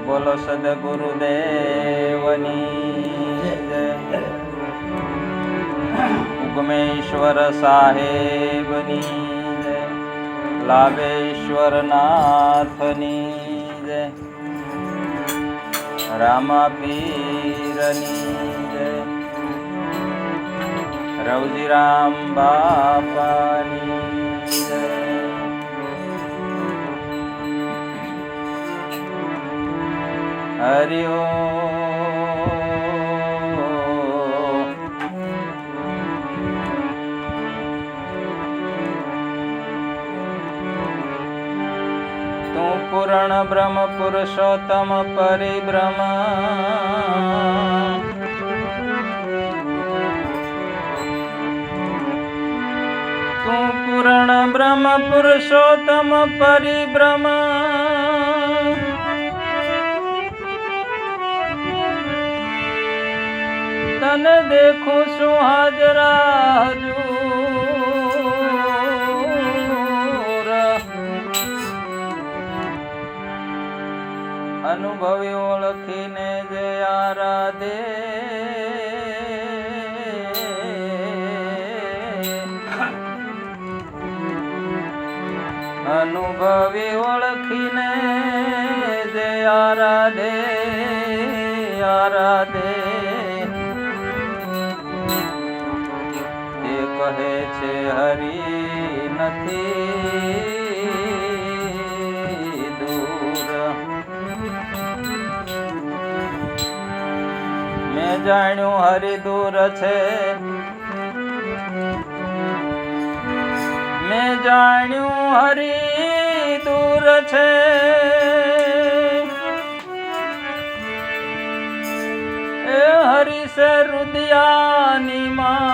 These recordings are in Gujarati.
બોલો સદગુરુદેવની જય. ઉગમેશ્વર સાહેબની જય. લાભેશ્વર નાથની જય. રામાપીરની જય. રવજીરામ બાપાની જય. હરિ ઓમ. તું પૂર્ણ બ્રહ્મ પુરુષોત્તમ પરિબ્રહ્મ, તું પૂર્ણ બ્રહ્મ પુરુષોત્તમ પરિબ્રહ્મ, તને દેખું છું હાજરા હજૂર. અનુભવી ઓળખીને જે આરાધે, અનુભવી ઓળખીને જે આરાધે, આરાધે કહે છે હરી નથી દૂર. મેં જાણ્યું હરી દૂર છે, મેં જાણ્યું હરી દૂર છે, એ હરી સે રુદિયાની માય.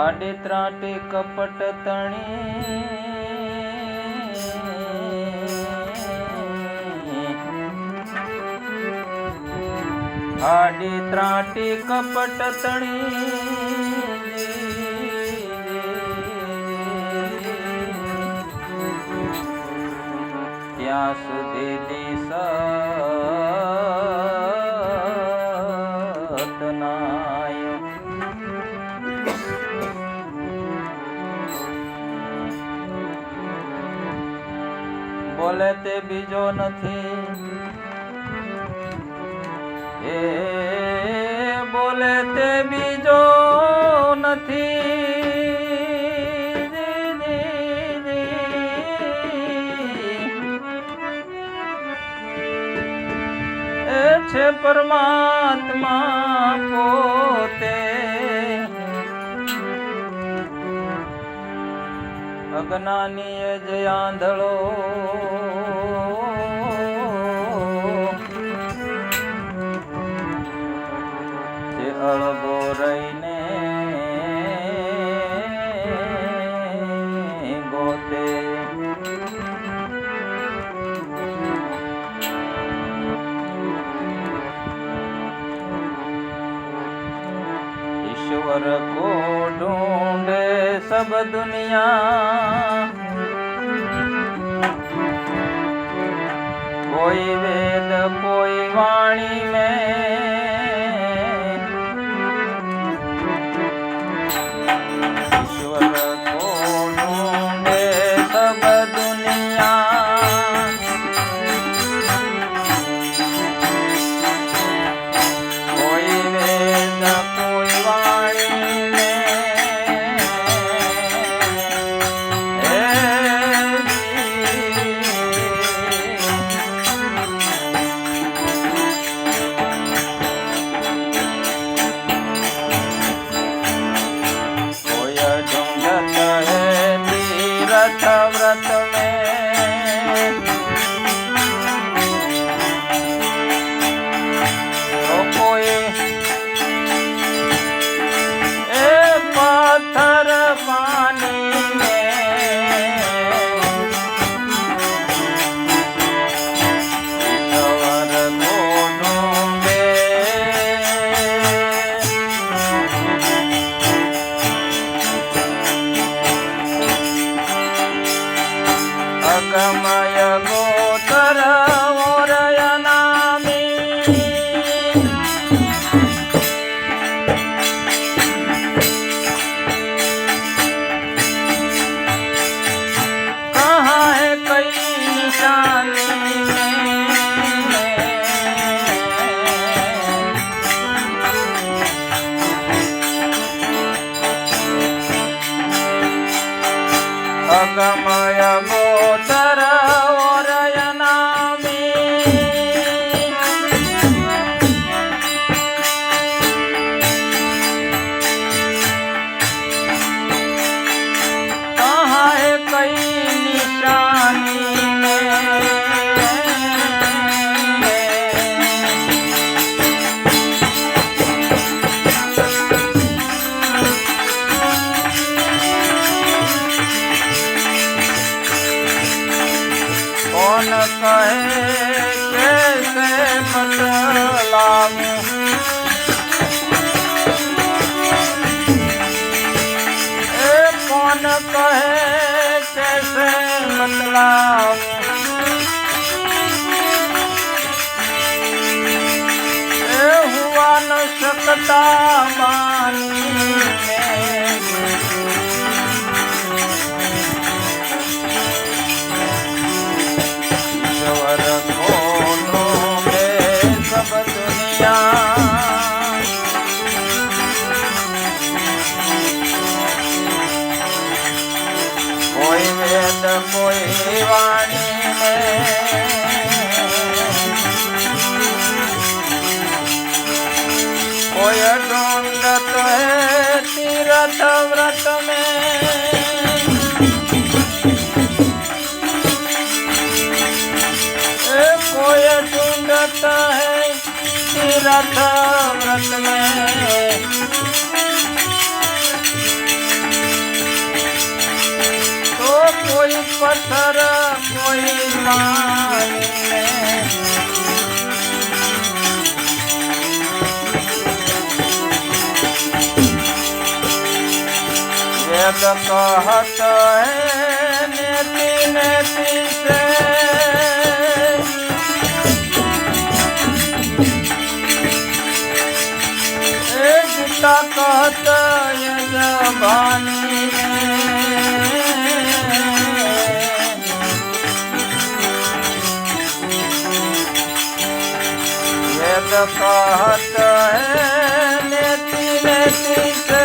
આડી ત્રાટી કપટ તણી, આડી ત્રાટી કપટ તણી, ત્યાં સુધી સતનાય. બોલે તે બીજો નથી, એ બોલે તે બીજો નથી, છે પરમાત્મા પોતે. અજ્ઞાની જે આંધળો, જે અળગો રહીને ગોતે. ईश्वर को ढूंढे सब दुनिया, कोई वेद कोई वाणी में. ईश्वर को ढूंढे सब दुनिया, कोई वेद कोई वाणी में. व्रत में तो कोई ए पत्थर पान गमय गोचर ओरयनामी कहाँ है कई निशानी कौन कहे कैसे बतलाऊं कौन कहे कैसे बतलाऊं हुआ न सकता मानी में ईश्वर खोलो में सब दुनिया कोई वेद कोई वाणी में कोई ढूंढत है तीर्थ व्रत में कोई ढूंढत है तीर्थ व्रत में तो कोई पत्थर कोई पानी में वेद कहत है नेति नेति से गीता कहत यजबानी वेद कहत है नेति नेति से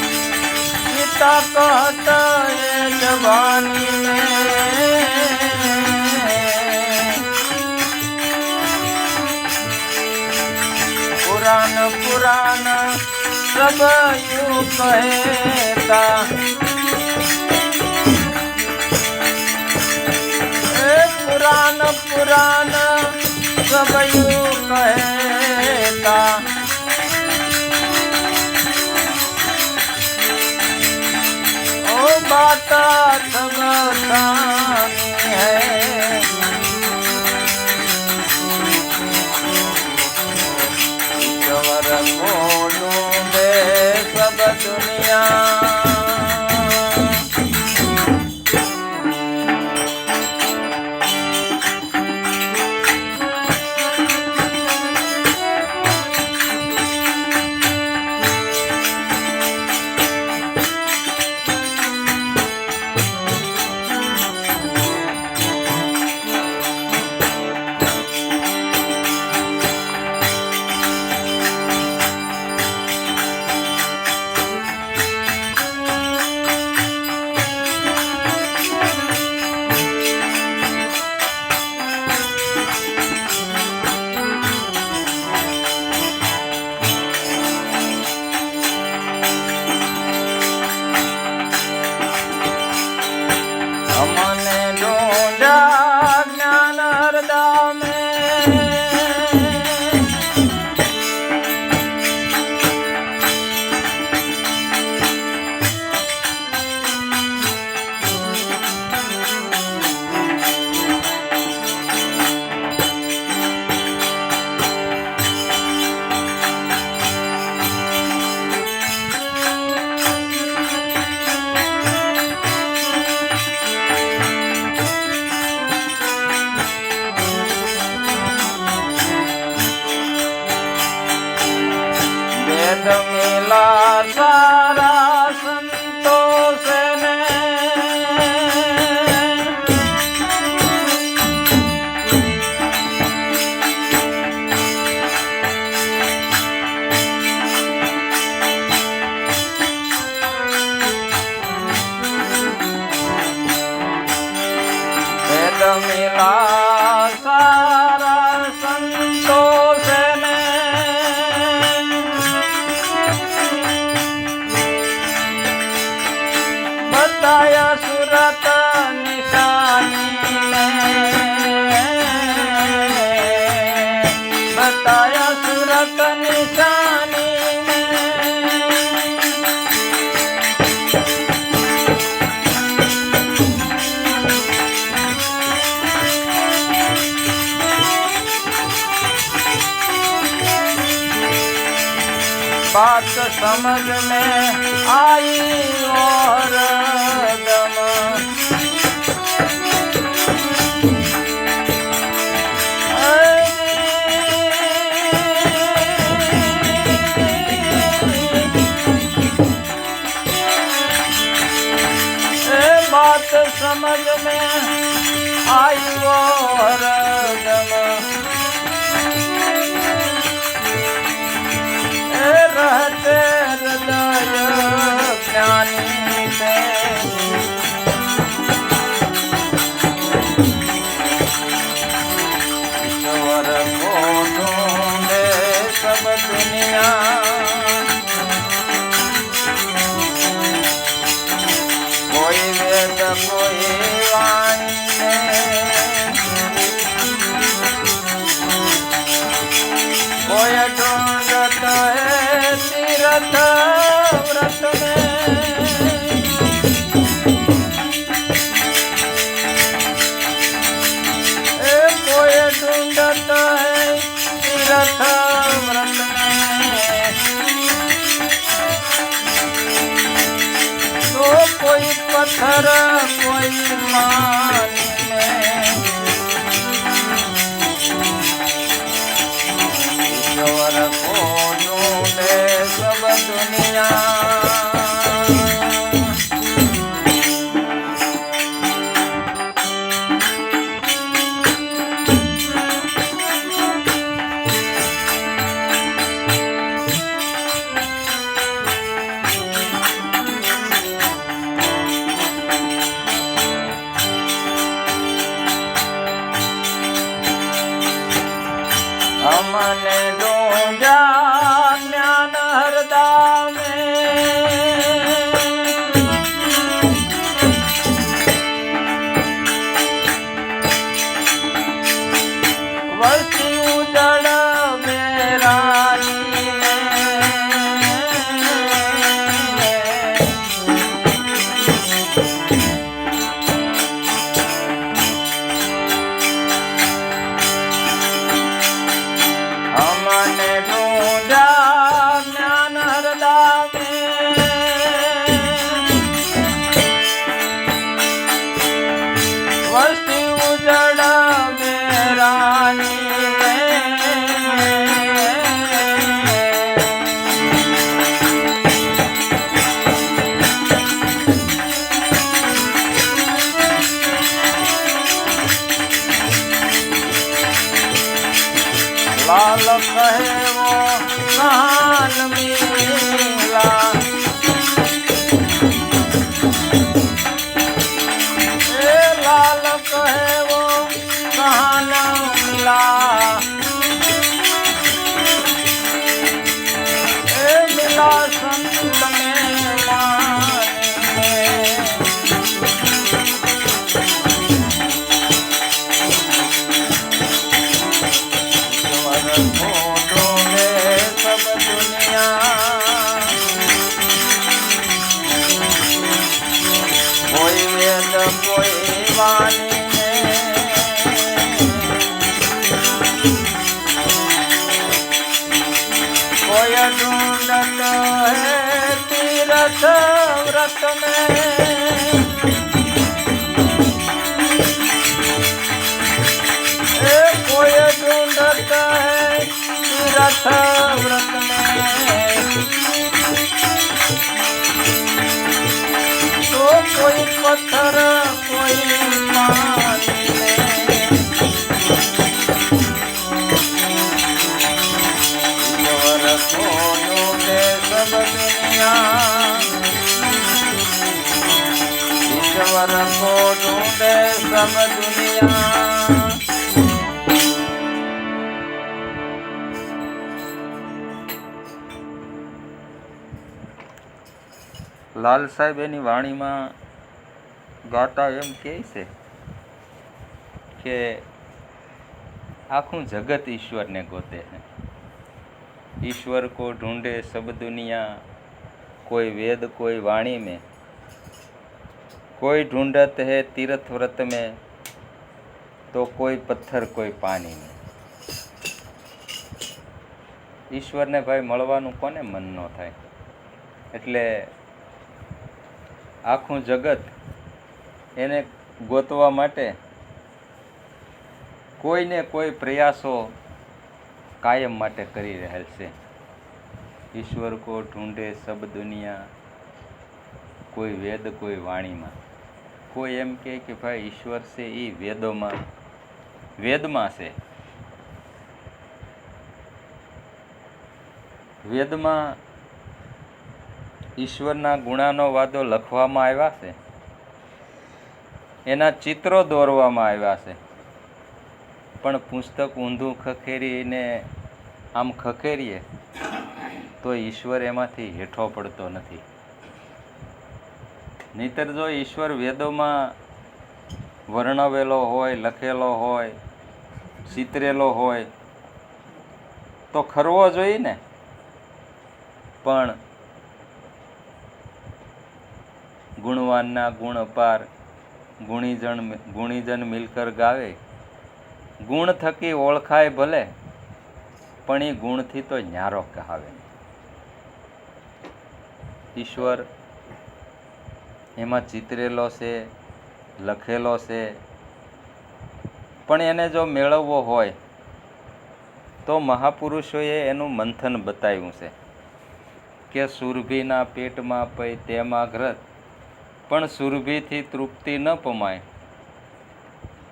गीता कहत यजबानी पुराण पुराण सब यूं कहता पुराण पुराण सब यूं कहता ओ बात सब सामी है ईश्वर खोलूं दे सब दुनिया हमने ढूंढा ज्ञान हृदय में वेद मिला सारा संतोष ने बात समझ में आई और दम बात समझ में आई और दम रहते हृदय ज्ञानी से ईश्वर को ढूंढे सब दुनिया कोई वेद कोई वाणी में कोई ढूंढत है तीर्थ व्रत में कोई ढूंढत है तीर्थ व्रत में तो कोई पत्थर कोई मान में ईश्वर को ढूंढे सब दुनिया हमने ढूंढा ज्ञान हृदय में वसी उजड़ बेरानी हमने ढूंढा ज्ञान हृदय में वस्ती उजड़ बेरानी लाल कहे वो कान मिला लाल कहे वो कान मिला मिला संत में माने सब दुनिया कोई वेद कोई वाणी कोई ढूंढत है तीर्थ व्रत में कोई ढूंढत है तीर्थ व्रत में तो कोई पत्थर कोई मान में ईश्वर को ढूंढे सब दुनिया ईश्वर को ढूंढे सब दुनिया લાલ સાહેબ એની વાણીમાં ગાતા એમ કહે છે કે આખું જગત ઈશ્વરને ગોતે છે ईश्वर को ढूंढे सब दुनिया कोई वेद कोई वाणी में कोई ढूंढत है तीर्थ व्रत में तो कोई पत्थर कोई पानी में ઈશ્વરને ભાઈ મળવાનું કોને મન ન થાય? એટલે આખું જગત એને ગોતવા માટે કોઈને કોઈ પ્રયાસો કાયમ માટે કરી રહેલ છે. ઈશ્વર કો ઢૂંઢે સબ દુનિયા, કોઈ વેદ કોઈ વાણીમાં. કોઈ એમ કે ભાઈ ઈશ્વર છે એ વેદમાં છે. વેદમાં ઈશ્વરના ગુણાનો વાદો લખવામાં આવ્યા છે, એના ચિત્રો દોરવામાં આવ્યા છે, પણ પુસ્તક ઊંધું ખખેરીને આમ ખખેરીએ તો ઈશ્વર એમાંથી હેઠો પડતો નથી. નહીંતર જો ઈશ્વર વેદોમાં વર્ણવેલો હોય, લખેલો હોય, ચિતરેલો હોય તો ખરવો જોઈએ ને. પણ ગુણવાનના ગુણ અપાર, ગુણીજન મિલકર ગાવે. ગુણ થકી ઓળખાય ભલે, પણ એ ગુણથી તો ન્યારો કહાવે. ઈશ્વર એમાં ચિતરેલો છે, લખેલો છે, પણ એને જો મેળવવો હોય તો મહાપુરુષોએ એનું મંથન બતાવ્યું છે કે સુરભીના પેટમાં પઈ તેમાં ઘ્રત, પણ સુરભીથી તૃપ્તિ ન પમાય.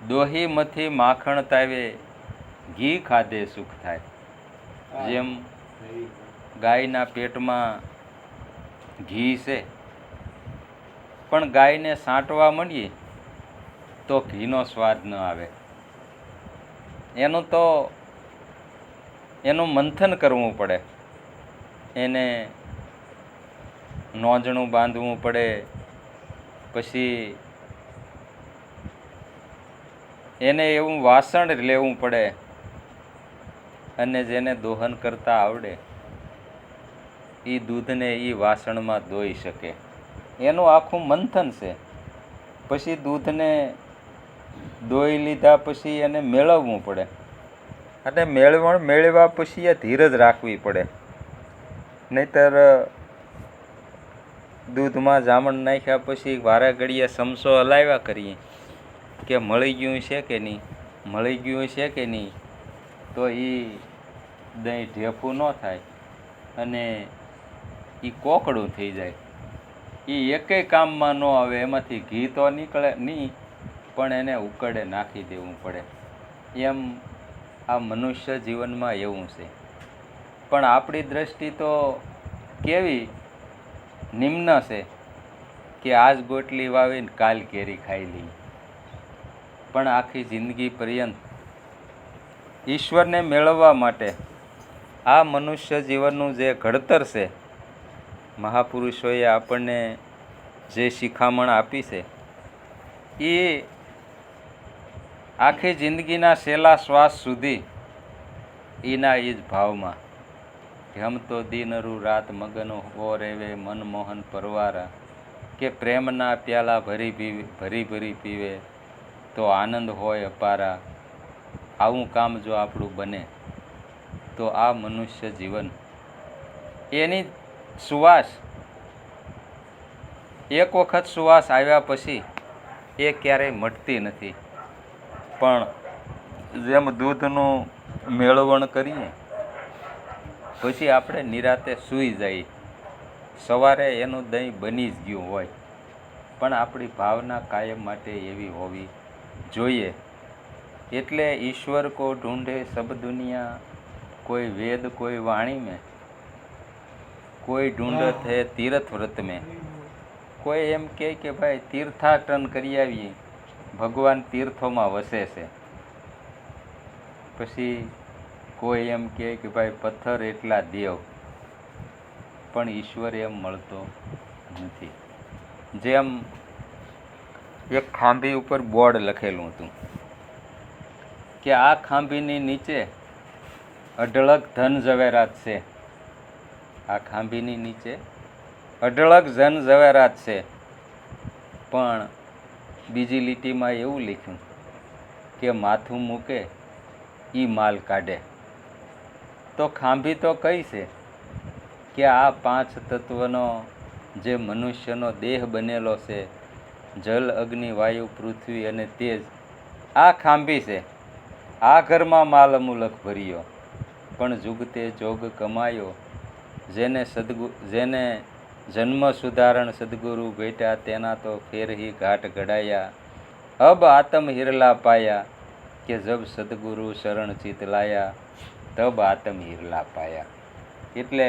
દોહીમાંથી માખણ તાવે, ઘી ખાધે સુખ થાય. જેમ ગાયના પેટમાં ઘી છે, પણ ગાયને સાંટવા માંડીએ તો ઘીનો સ્વાદ ન આવે. એનું મંથન કરવું પડે, એને નોંજણું બાંધવું પડે, પછી એને એવું વાસણ લેવું પડે, અને જેને દોહન કરતા આવડે એ દૂધને એ વાસણમાં દોઈ શકે. એનું આખું મંથન છે. પછી દૂધને દોઈ લીધા પછી એને મેળવવું પડે, અને મેળવ્યા પછી એ ધીરજ રાખવી પડે. નહીંતર દૂધમાં જામણ નાખ્યા પછી વારે ઘડીએ સમસો હલાવ્યા કરીએ કે મળી ગયું છે કે નહીં, મળી ગયું છે કે નહીં, તો એ દહીં ઢેફું ન થાય અને એ કોકડું થઈ જાય. એ એકેય કામમાં ન આવે. એમાંથી ઘી તો નીકળે નહીં, પણ એને ઉકળે નાખી દેવું પડે. એમ આ મનુષ્ય જીવનમાં એવું છે. પણ આપણી દ્રષ્ટિ તો કેવી નિમ્ન છે કે આજ ગોટલી વાવીને કાલ કેરી ખાઈ લઈએ. પણ આખી જિંદગી પર્યંત ઈશ્વરને મેળવવા માટે આ મનુષ્ય જીવનનું જે ઘડતર છે, મહાપુરુષોએ આપણને જે શિખામણ આપી છે, એ આખી જિંદગીના છેલ્લા શ્વાસ સુધી એના એ જ ભાવમાં હમ તો દિનરું રાત મગન હો રેવે મનમોહન પરવારા, કે પ્રેમના પ્યાલા ભરી પીવે તો આનંદ હોય અપારા. આવું કામ જો આપણું બને તો આ મનુષ્ય જીવન એની સુવાસ એક વખત સુવાસ આવ્યા પછી એ ક્યારેય મટતી નથી. પણ જેમ દૂધનું મેળવણ કરીએ પછી આપણે નિરાતે સૂઈ જઈએ, સવારે એનું દહીં બની જ ગયું હોય, પણ આપણી ભાવના કાયમ માટે એવી હોવી જોઈએ. એટલે ઈશ્વર કો ઢૂંઢે સબ દુનિયા, કોઈ વેદ કોઈ વાણી में, કોઈ ઢૂંઢત હે તીર્થ વ્રત में. કોઈ એમ કે ભાઈ તીર્થાટન કરી આવીએ, ભગવાન તીર્થોમાં વસે છે. પછી કોઈ એમ કે ભાઈ પથ્થર એટલા દેવ, પણ ઈશ્વર એમ મળતો નથી. જેમ એક ખાંભી ઉપર બોર્ડ લખેલું હતું કે આ ખાંભીની નીચે અઢળક ધન ઝવેરાત છે. આ ખાંભીની નીચે અઢળક ધન ઝવેરાત છે, પણ બીજી લીટીમાં એવું લખ્યું કે માથું મૂકે એ માલ કાઢે. તો તો ખાંભી તો કઈ છે કે આ 5 તત્વનો જે મનુષ્યનો દેહ બનેલો છે, જલ, અગ્નિ, વાયુ, પૃથ્વી અને તેજ, આ ખાંભી છે. આ ઘરમાં માલ અમૂલક ભર્યો, પણ જુગતે જોગ કમાયો. જેને જન્મ સુધારણ સદગુરુ ભેટ્યા, તેના તો ફેરહી ઘાટ ઘડાયા. અબ આત્મ હિરલા પાયા, કે જબ સદગુરુ શરણ ચિત લાયા, તબ આત્મ હિરલા પાયા. એટલે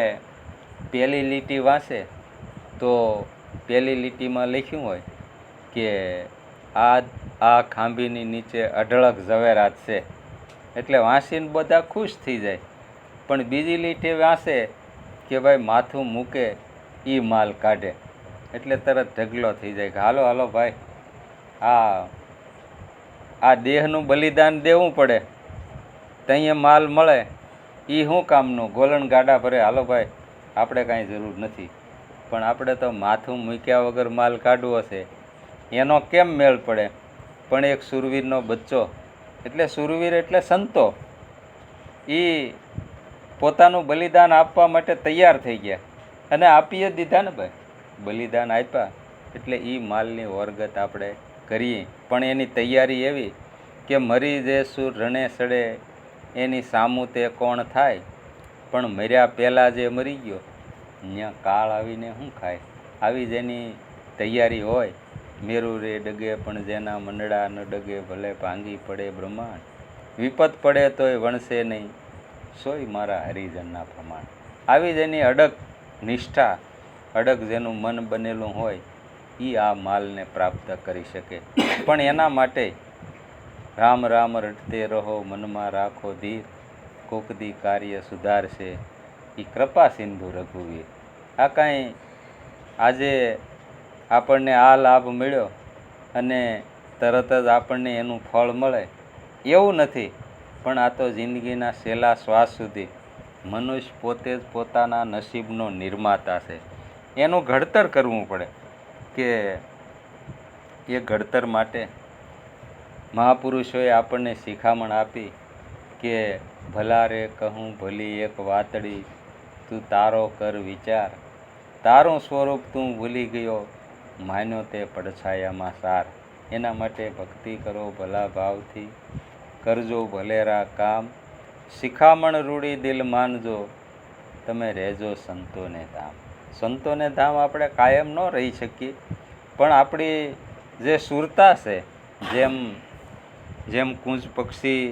પહેલી લીટી વાંચે તો પહેલી લીટીમાં લખ્યું હોય કે આ ખાંભીની નીચે અઢળક ઝવેરાત છે. એટલે વાંચીને બધા ખુશ થઈ જાય. પણ બીજી લીટી વાંચે કે ભાઈ માથું મૂકે એ માલ કાઢે, એટલે તરત ઢગલો થઈ જાય કે હાલો હાલો ભાઈ, આ દેહનું બલિદાન દેવું પડે, ત્યાં માલ મળે એ શું કામનું, ગોલણ ગાડા ભરે, હાલો ભાઈ આપણે કાંઈ જરૂર નથી. પણ આપણે તો માથું મૂક્યા વગર માલ કાઢવો છે, એનો કેમ મેળ પડે? પણ એક સુરવીરનો બચ્ચો, એટલે સુરવીર એટલે સંતો, એ પોતાનું બલિદાન આપવા માટે તૈયાર થઈ ગયા અને આપીએ દીધા ને ભાઈ, બલિદાન આપ્યા. એટલે એ માલની ઓરગત આપણે કરીએ, પણ એની તૈયારી એવી કે મરી જે સુર રણે સડે, એની સામું તે કોણ થાય. પણ મર્યા પહેલાં જે મરી ગયો, ત્યાં કાળ આવીને શું ખાય? આવી જેની તૈયારી હોય. મેરુ રે ડગે પણ જેના મંડળા ન ડગે, ભલે ભાંગી પડે બ્રહ્માંડ, વિપત પડે તોય વણશે નહીં, સોય મારા હરિજનના પ્રમાણ. આવી જેની અડગ નિષ્ઠા, અડગ જેનું મન બનેલું હોય, એ આ માલને પ્રાપ્ત કરી શકે. પણ એના માટે રામ રામ રટતે રહો, મનમાં રાખો ધીર, કોકદી કાર્ય સુધારશે એ કૃપા સિંધુ રઘુવીર. આ કાંઈ આજે આપણને આ લાભ મળ્યો અને તરત જ આપણને એનું ફળ મળે એવું નથી. પણ આ તો જિંદગીના છેલ્લા શ્વાસ સુધી મનુષ્ય પોતે જ પોતાના નસીબનો નિર્માતા છે. એનું ઘડતર કરવું પડે. કે એ ઘડતર માટે મહાપુરુષોએ આપણને શિખામણ આપી કે ભલા રે કહું ભલી એક વાતડી, તું તારો કર વિચાર, તારું સ્વરૂપ તું ભૂલી ગયો, માન્યો તે પડછાયામાં સાર. એના માટે ભક્તિ કરો ભલા ભાવથી, કરજો ભલેરા કામ, શિખામણ રૂડી દિલ માનજો, તમે રહેજો સંતોને ધામ. સંતોને ધામ આપણે કાયમ ન રહી શકીએ, પણ આપણી જે સુરતા છે, જેમ કૂંજ પક્ષી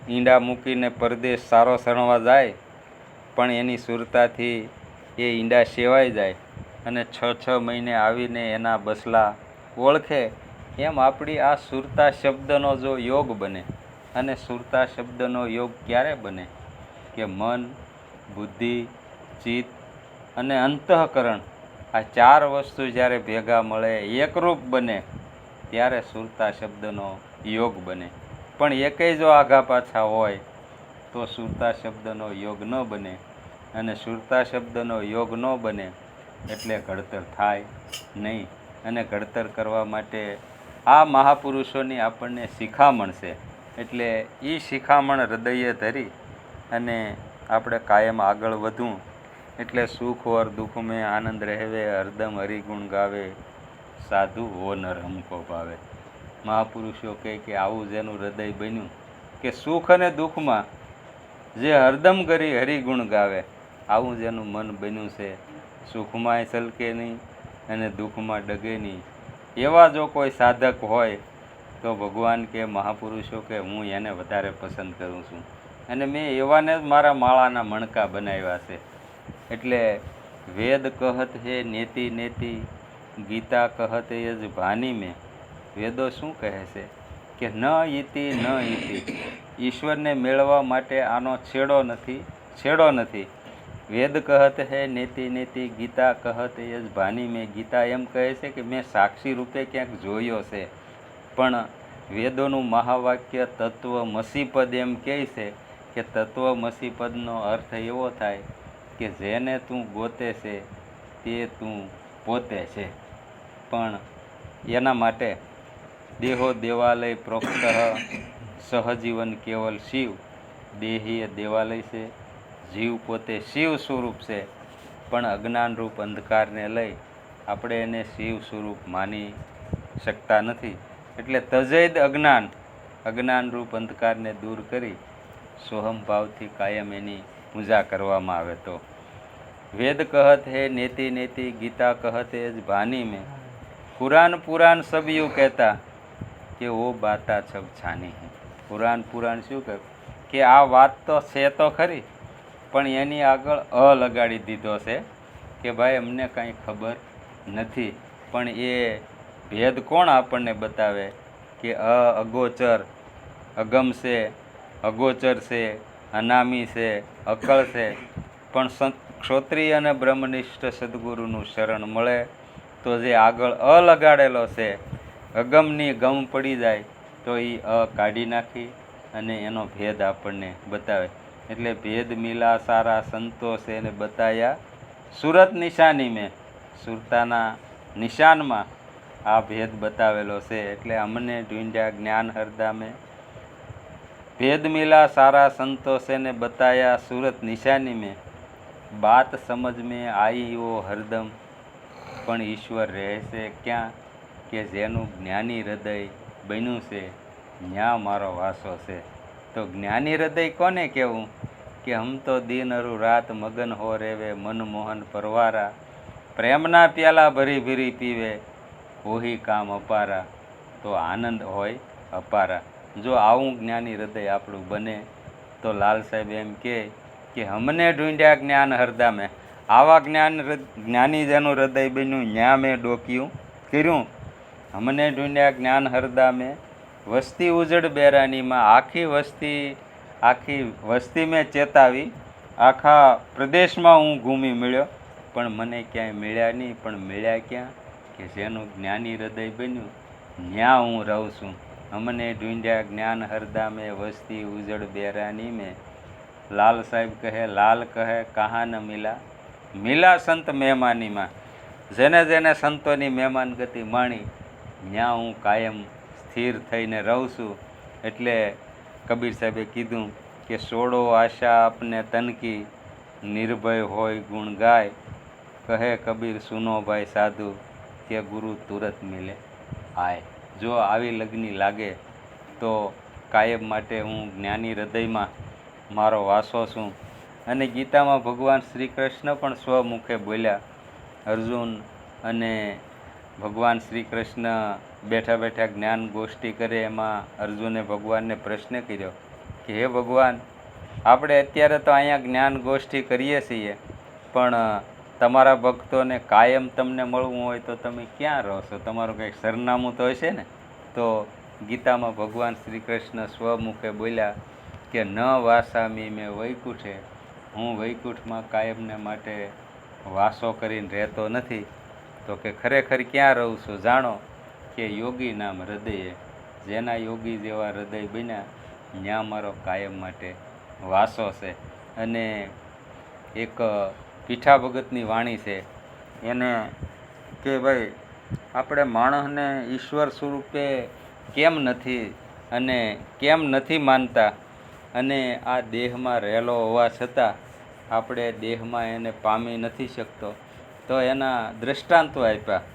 ઈંડા મૂકીને પરદેશ સારો સણવા જાય, પણ એની સુરતાથી એ ઈંડા સેવાઈ જાય અને 6 મહિને આવીને એના બસલા ઓળખે. એમ આપણી આ સુરતા શબ્દનો જો યોગ બને, અને સુરતા શબ્દનો યોગ ક્યારે બને? કે મન, બુદ્ધિ, ચિત્ત અને અંતઃકરણ, આ 4 વસ્તુ જ્યારે ભેગા મળે, એકરૂપ બને, ત્યારે સુરતા શબ્દનો યોગ બને. પણ એકેય જો આઘા પાછા હોય તો સુરતા શબ્દનો યોગ ન બને, અને સુરતા શબ્દનો યોગ ન બને એટલે ઘડતર થાય નહીં. અને ઘડતર કરવા માટે આ મહાપુરુષોની આપણને શિખામણ છે. એટલે એ શિખામણ હૃદયે ધરી અને આપણે કાયમ આગળ વધવું. એટલે સુખ ઓર દુઃખ મેં આનંદ રહેવે, હરદમ હરિગુણ ગાવે, સાધુ હો નર હમકો ભાવે. મહાપુરુષો કહે કે આવું જેનું હૃદય બન્યું કે સુખ અને દુઃખમાં જે હરદમ કરી હરિગુણ ગાવે, આવું જેનું મન બન્યું છે, સુખમાંય છલકે નહીં અને દુઃખમાં ડગે નહીં, એવા જો કોઈ સાધક હોય તો ભગવાન કે મહાપુરુષો કે હું એને વધારે પસંદ કરું છું. અને મેં એવાને જ મારા માળાના મણકા બનાવ્યા છે. એટલે વેદ કહત હે નેતિ નેતિ, ગીતા કહત એ જ ભાની મેં. વેદો શું કહે છે કે ન ઇતિ ન ઇતિ, ઈશ્વરને મેળવવા માટે આનો છેડો નથી. વેદ કહત હે નેતિ નેતિ, ગીતા કહત એ જ ભાની મેં. ગીતા એમ કહે છે કે મેં સાક્ષી રૂપે ક્યાંક જોયો છે. પણ વેદોનું મહાવાક્ય તત્વમસી પદ એમ કહે છે કે તત્વમસી પદનો અર્થ એવો થાય કે જેને તું ગોતે છે તે તું પોતે છે. પણ એના માટે દેહો દેવાલય પ્રોક્ત, સહજીવન કેવલ શિવ. દેહી એ દેવાલય છે, જીવ પોતે શિવ સ્વરૂપ છે, પણ અજ્ઞાનરૂપ અંધકારને લઈ આપણે એને શિવ સ્વરૂપ માની શકતા નથી. એટલે તજેદ અજ્ઞાનરૂપ અંધકારને દૂર કરી સોહમ ભાવથી કાયમ એની પૂજા કરવામાં આવે. તો વેદ કહત હે નેતિ નેતિ, ગીતા કહત હે જ ભાની में, कुरान पुराण सब यूँ कहता કે ઓ બાતા છબ છાની હે. પુરાણ શું કહે કે આ વાત તો છે તો ખરી, પણ એની આગળ લગાડી દીધો છે કે ભાઈ અમને કાંઈ ખબર નથી. પણ એ ભેદ કોણ આપણને બતાવે કે અગોચર, અગમ છે, અગોચર છે, અનામી છે, અકળ છે. પણ ક્ષોત્રિય અને બ્રહ્મનિષ્ઠ સદગુરુનું શરણ મળે તો જે આગળ લગાડેલો છે, અગમની ગમ પડી જાય તો એ કાઢી નાખી અને એનો ભેદ આપણને બતાવે. એટલે ભેદ મિલા સારા સંતો છે એને બતાયા સુરત નિશાની મેં, સુરતાના નિશાનમાં આ ભેદ બતાવેલો છે. એટલે અમને ઢૂંઢ્યા જ્ઞાન હરદામે, ભેદ મિલા સારા સંતો છે ને બતાયા સુરત નિશાની મેં, बात समझ में आई वो हरदम, પણ ઈશ્વર રહે છે ક્યાં કે જેનું જ્ઞાની હૃદય બન્યું છે ત્યાં મારો વાસો છે. તો જ્ઞાની હૃદય કોને કહેવું કે હમ તો દિન અરુ રાત મગન હો રેવે, મનમોહન પરવારા, પ્રેમના પ્યાલા ભરી ભરી પીવે, ઓહી કામ અપારા. તો આનંદ હોય અપારા. જો આવું જ્ઞાની હૃદય આપણું બને તો લાલ સાહેબ એમ કે હમને ઢૂંઢ્યા જ્ઞાન હરદામે. આવા જ્ઞાની જેનું હૃદય બન્યું ન્યા મેં ડોક્યું કર્યું. અમને ઢૂંઢ્યા જ્ઞાન હરદામે, વસ્તી ઉજળ બેરાનીમાં, આખી વસ્તી મેં ચેતાવી, આખા પ્રદેશમાં હું ઘૂમી મળ્યો પણ મને ક્યાંય મળ્યા નહીં. પણ મળ્યા ક્યાં કે જેનું જ્ઞાની હૃદય બન્યું ન્યા હું રહું છું. અમને ઢૂંઢ્યા જ્ઞાન હરદામે, વસ્તી ઉજળ બેરાની મેં. લાલ સાહેબ કહે, લાલ કહે કહા ન મિલા, મિલા સંત મહેમાનીમાં. જેને સંતોની મહેમાન ગતિ માણી ત્યાં હું કાયમ સ્થિર થઈને રહું છું. એટલે કબીર સાહેબે કીધું કે સોડો આશા આપને તનકી, નિર્ભય હોય ગુણ ગાય, કહે કબીર સુનો ભાઈ સાધુ, કે ગુરુ તુરત મિલે આય. જો આવી લગ્ની લાગે તો કાયમ માટે હું જ્ઞાની હૃદયમાં મારો વાસો છું. અને ગીતામાં ભગવાન શ્રી કૃષ્ણ પણ સ્વમુખે બોલ્યા. અર્જુન અને ભગવાન શ્રી કૃષ્ણ બેઠા બેઠા જ્ઞાન ગોષ્ઠી કરે, એમાં અર્જુને ભગવાનને પ્રશ્ન કર્યો કે હે ભગવાન, આપણે અત્યારે તો અહીંયા જ્ઞાન ગોષ્ઠી કરીએ છીએ, પણ તમારા ભક્તોને કાયમ તમને મળવું હોય તો તમે ક્યાં રહો છો? તમારું કંઈક સરનામું તો હશે ને? તો ગીતામાં ભગવાન શ્રી કૃષ્ણ સ્વમુખે બોલ્યા કે ન વાસામી મેં વૈકુંઠે, હું વૈકુંઠમાં કાયમને માટે વાસો કરીને રહેતો નથી. તો કે ખરેખર ક્યાં રહું છું? જાણો કે યોગી નામ હૃદયે, જેના યોગી જેવા હૃદય બન્યા ત્યાં મારો કાયમ માટે વાસો છે. અને એક પીઠા ભગતની વાણી છે, એને કે ભાઈ આપણે માણસને ઈશ્વર સ્વરૂપે કેમ નથી માનતા, અને આ દેહમાં રહેલો હોવા છતાં આપણે દેહમાં એને પામી નથી શકતો. તો એના દ્રષ્ટાંતો આપ્યા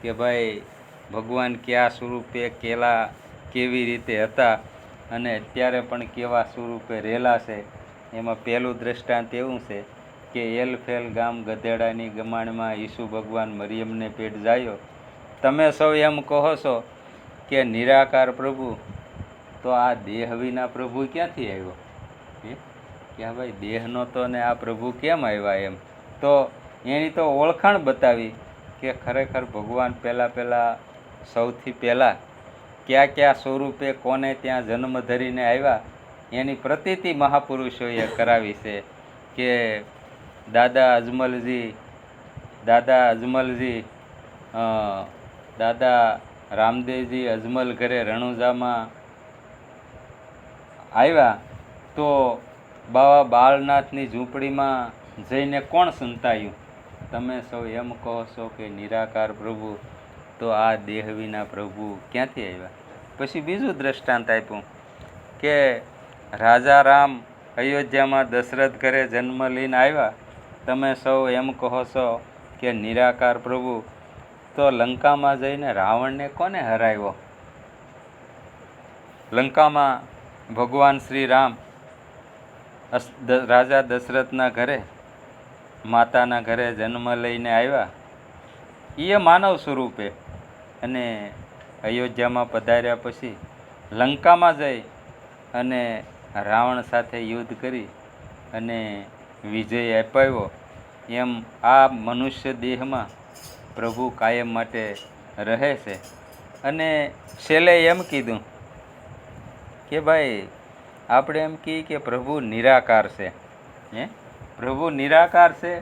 કે ભાઈ ભગવાન કયા સ્વરૂપે કેવી રીતે હતા અને અત્યારે પણ કેવા સ્વરૂપે રહેલા છે. એમાં પહેલું દ્રષ્ટાંત એવું છે કે એલફેલ ગામ ગધેડાની ગમાણમાં ઈસુ ભગવાન મરિયમને પેટ જાયો. તમે સૌ એમ કહો છો કે નિરાકાર પ્રભુ, તો આ દેહ વિના પ્રભુ ક્યાંથી આવ્યો? કે ભાઈ દેહનો તો ને આ પ્રભુ કેમ આવ્યા? એમ તો એની તો ઓળખાણ બતાવી કે ખરેખર ભગવાન પહેલાં સૌથી પહેલાં કયા સ્વરૂપે કોને ત્યાં જન્મ ધરીને આવ્યા એની પ્રતીતિ મહાપુરુષોએ કરાવી છે. કે દાદા રામદેવજી અજમલ ઘરે રણુજામાં આવ્યા તો બાવા બાળનાથની ઝૂંપડીમાં જઈને કોણ સંતાયું? તમે સૌ એમ કહો છો કે નિરાકાર પ્રભુ, તો આ દેહ વિના પ્રભુ ક્યાંથી આવ્યા? પછી બીજું દ્રષ્ટાંત આપ્યું કે રાજા રામ અયોધ્યામાં દશરથ ઘરે જન્મ લઈને આવ્યા, તમે સૌ એમ કહો છો કે નિરાકાર પ્રભુ, તો લંકામાં જઈને રાવણને કોને હરાવ્યો? લંકામાં ભગવાન શ્રી રામ રાજા દશરથના ઘરે માતાના ઘરે જન્મ લઈને આવ્યા, એ માનવ સ્વરૂપે, અને અયોધ્યામાં પધાર્યા પછી લંકામાં જઈ અને રાવણ સાથે યુદ્ધ કરી અને વિજય અપાવ્યો. એમ આ મનુષ્ય દેહમાં પ્રભુ કાયમ માટે રહે છે. અને છેલ્લે એમ કીધું કે ભાઈ આપણે એમ કહીએ કે પ્રભુ નિરાકાર છે. પ્રભુ નિરાકાર છે,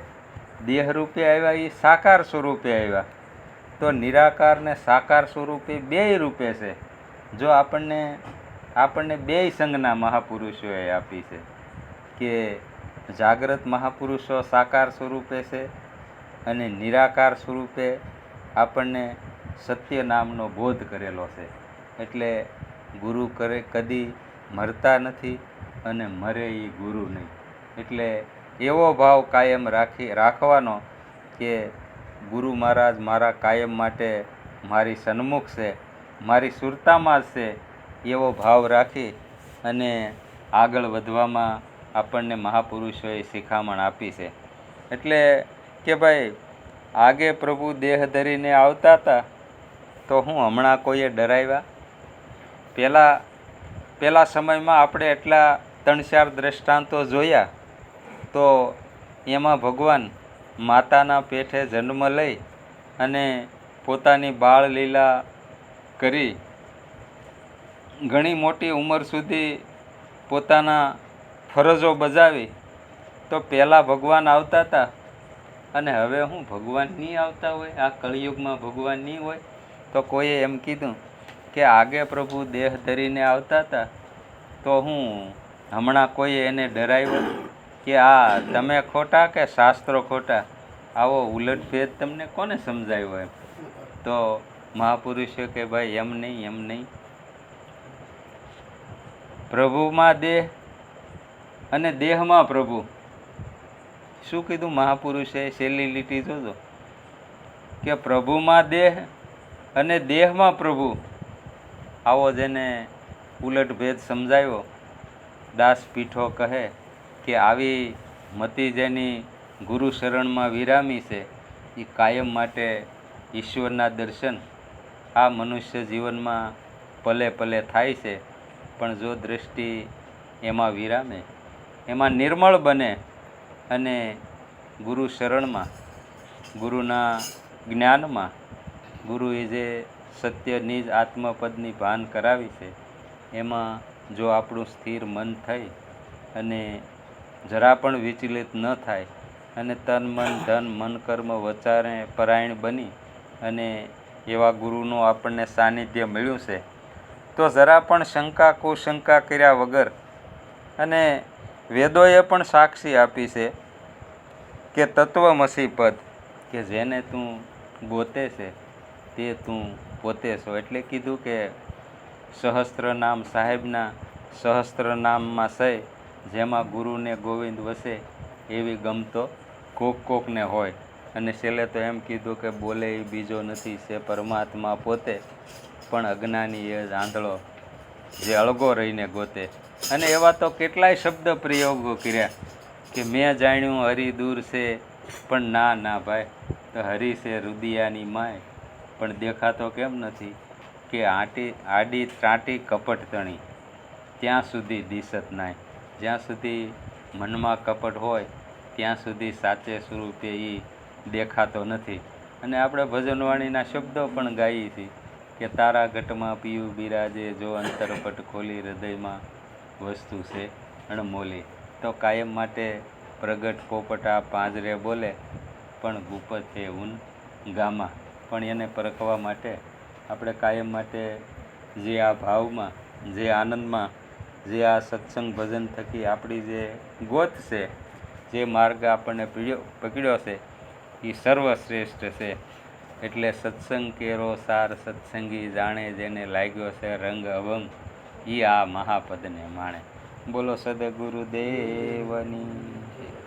દેહ રૂપે આવ્યા, એ સાકાર સ્વરૂપે આવ્યા. તો નિરાકાર ને સાકાર સ્વરૂપે બેય રૂપે છે. જો આપણને બેય સંજ્ઞા મહાપુરુષોએ આપી છે કે જાગ્રત મહાપુરુષો સાકાર સ્વરૂપે છે અને નિરાકાર સ્વરૂપે આપણને સત્ય નામનો બોધ કરેલો છે. એટલે ગુરુ કદી મરતા નથી અને મરે એ ગુરુ નહીં. એટલે એવો ભાવ કાયમ રાખવાનો કે ગુરુ મહારાજ મારા કાયમ માટે મારી સન્મુખ છે, મારી સુરતામાં જ છે, એવો ભાવ રાખી અને આગળ વધવામાં આપણને મહાપુરુષોએ શિખામણ આપી છે. એટલે કે ભાઈ આગે પ્રભુ દેહ ધરીને આવતા હતા તો હું હમણાં કોઈએ ડરાવ્યા? પહેલા સમયમાં આપણે એટલા 3-4 દ્રષ્ટાંતો જોયા, તો એમાં ભગવાન માતાના પેઠે જન્મ લઈ અને પોતાની બાળ લીલા કરી ઘણી મોટી ઉંમર સુધી પોતાના ફરજો બજાવી, તો પહેલાં ભગવાન આવતા હતા અને હવે હું ભગવાન નહીં આવતા હોય? આ કળિયુગમાં ભગવાન નહીં હોય? તો કોઈએ એમ કીધું કે આગે પ્રભુ દેહ ધરીને આવતા હતા તો હું હમણાં કોઈએ એને ડરાવ્યો કે આ તમે ખોટા કે શાસ્ત્રો ખોટા? આવો ઉલટભેદ તમને કોને સમજાવ્યો? એમ તો મહાપુરુષો કે ભાઈ એમ નહીં. પ્રભુમાં દેહ અને દેહમાં પ્રભુ. શું કીધું મહાપુરુષે? છેલ્લી લીટી જોજો કે પ્રભુમાં દેહ અને દેહમાં પ્રભુ. આવો જેને ઉલટભેદ સમજાવ્યો, દાસ પીઠો કહે કે આવી મતિ જેની ગુરુ શરણમાં વિરામી છે, એ કાયમ માટે ઈશ્વરના દર્શન આ મનુષ્ય જીવનમાં પલે પલે થાય છે. પણ જો દૃષ્ટિ એમાં વિરામે, એમાં નિર્મળ બને અને ગુરુ શરણમાં, ગુરુના જ્ઞાનમાં, ગુરુએ જે સત્યની જ આત્મપદની ભાન કરાવી છે, એમાં જો આપણું સ્થિર મન થઈ અને જરા પણ વિચલિત ન થાય અને તન મન ધન મન કર્મ વચારે પરાયણ બની અને એવા ગુરુનું આપણને સાનિધ્ય મળ્યું છે, તો જરા પણ શંકા કુશંકા કર્યા વગર, અને વેદોએ પણ સાક્ષી આપી છે કે તત્વમસી પદ, કે જેને તું ગોતે છે તે તું પોતે છો. એટલે કીધું કે સહસ્ત્ર નામ સાહેબના સહસ્ત્ર નામમાં સહી, જેમાં ગુરુને ગોવિંદ વસે એવી ગમતો કોકને હોય. અને છેલ્લે તો એમ કીધું કે બોલે એ બીજો નથી, છે પરમાત્મા પોતે, પણ અજ્ઞાની એ જ આંધળો જે અળગો રહીને ગોતે. અને એવા તો કેટલાય શબ્દ પ્રયોગો કર્યા કે મેં જાણ્યું હરિ દૂર છે, પણ ના ભાઈ, તો હરિ છે રુદિયાની માય, પણ દેખાતો કેમ નથી? કે આડી ત્રાટી કપટ તણી, ત્યાં સુધી દિશત નાય. જ્યાં સુધી મનમાં કપટ હોય ત્યાં સુધી સાચે સ્વરૂપે એ દેખાતો નથી. અને આપણે ભજનવાણીના શબ્દો પણ ગાઈએ છીએ કે તારા ઘટમાં પીયું બિરાજે, જો અંતરપટ ખોલી હૃદયમાં વસ્તુ છે અણમોલી. તો કાયમ માટે પ્રગટ પોપટા પાંજરે બોલે, પણ ગુપત છે ઊન ગામાં. પણ એને પરખવા માટે આપણે કાયમ માટે જે આ ભાવમાં, જે આનંદમાં, જે આ સત્સંગ ભજન થકી આપણી જે ગોત છે, જે માર્ગ આપણને પકડ્યો છે, એ સર્વશ્રેષ્ઠ છે. એટલે સત્સંગ કેરો સાર સત્સંગી જાણે, જેને લાગ્યો છે રંગ અવંગ, એ આ મહાપદને માણે. બોલો સદગુરુદેવની જય.